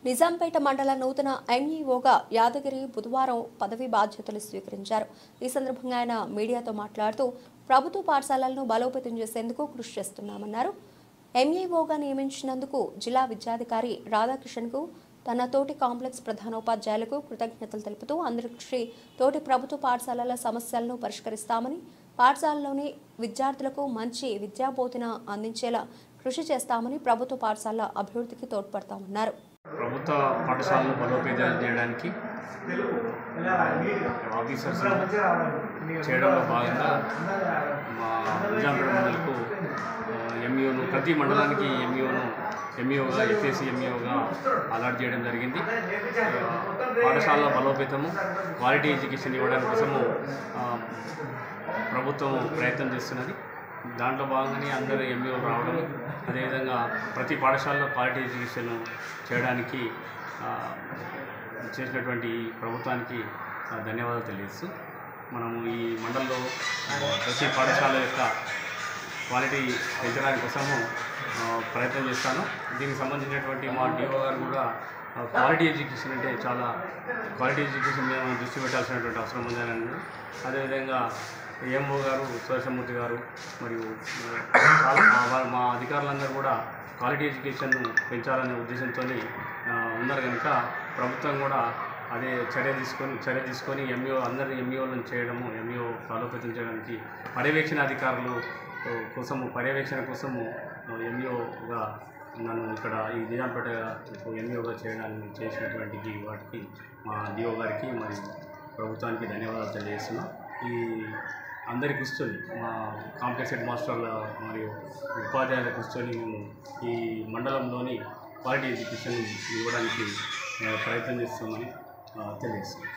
నిజాంపేట మండల నూతన ఎంఈఓగా యాదగిరి బుధవారం పదవి బాధ్యతలు స్వీకరించారు. ఈ సందర్భంగా ఆయన మీడియాతో మాట్లాడుతూ ప్రభుత్వ పాఠశాలలను బలోపేతం చేసేందుకు కృషి చేస్తున్నామన్నారు. ఎంఈఓగా నియమించినందుకు జిల్లా విద్యాధికారి రాధాకృష్ణన్కు తన తోటి కాంప్లెక్స్ ప్రధానోపాధ్యాయులకు కృతజ్ఞతలు తెలుపుతూ అందరికీ తోటి ప్రభుత్వ పాఠశాలల సమస్యలను పరిష్కరిస్తామని, పాఠశాలలోని విద్యార్థులకు మంచి విద్యాబోధన అందించేలా కృషి చేస్తామని, ప్రభుత్వ పాఠశాలల అభివృద్ధికి తోడ్పడతామన్నారు. ప్రభుత్వ పాఠశాలను బలోపేతం చేయడానికి ఆఫీసర్స్ చేయడంలో భాగంగా మా నిజాంపేట మండలకు ఎంఈఓను ప్రతి మండలానికి ఎంఈఓగా ఎఫ్ఏసి ఎంఈఓగా అలాట్ చేయడం జరిగింది. పాఠశాలల బలోపేతము, క్వాలిటీ ఎడ్యుకేషన్ ఇవ్వడానికి కోసము ప్రభుత్వం ప్రయత్నం చేస్తున్నది. దాంట్లో భాగంగానే అందరూ ఎంఈఓ రావడం, అదేవిధంగా ప్రతి పాఠశాలలో క్వాలిటీ ఎడ్యుకేషన్ చేయడానికి చేసినటువంటి ప్రభుత్వానికి ధన్యవాదాలు తెలియజేస్తూ, మనము ఈ మండలంలో ప్రతి పాఠశాల యొక్క క్వాలిటీ పెంచడానికి కోసము ప్రయత్నం చేస్తాను. దీనికి సంబంధించినటువంటి మా డిఓ గారు కూడా క్వాలిటీ ఎడ్యుకేషన్ అంటే చాలా క్వాలిటీ ఎడ్యుకేషన్ మీద మనం దృష్టి పెట్టాల్సినటువంటి అవసరం ఉందని, అదేవిధంగా ఏఎంఓ గారు సురేశమూర్తి గారు మరియు మా అధికారులందరూ కూడా క్వాలిటీ ఎడ్యుకేషన్ పెంచాలనే ఉద్దేశంతో ఉన్నారు కనుక ప్రభుత్వం కూడా అదే చర్య తీసుకొని అందరి ఎంఈఓలను చేయడము, ఎంఈఓ బలోపేతం చేయడానికి పర్యవేక్షణ కోసము ఎంఈఓగా నన్ను ఇక్కడ ఈ నిజాంపేట ఎంఈఓగా చేయడానికి చేసినటువంటి వాటికి మా డిఓ గారికి మరియు ప్రభుత్వానికి ధన్యవాదాలు తెలియజేస్తున్నాం. ఈ అందరి కూర్చొని మా కాంప్లెక్స్ హెడ్ మాస్టర్ల మరియు ఉపాధ్యాయుల కూర్చొని మేము ఈ మండలంలోని క్వాలిటీ ఎడ్యుకేషన్ ఇవ్వడానికి ప్రయత్నం చేస్తామని తెలియజేస్తున్నాం.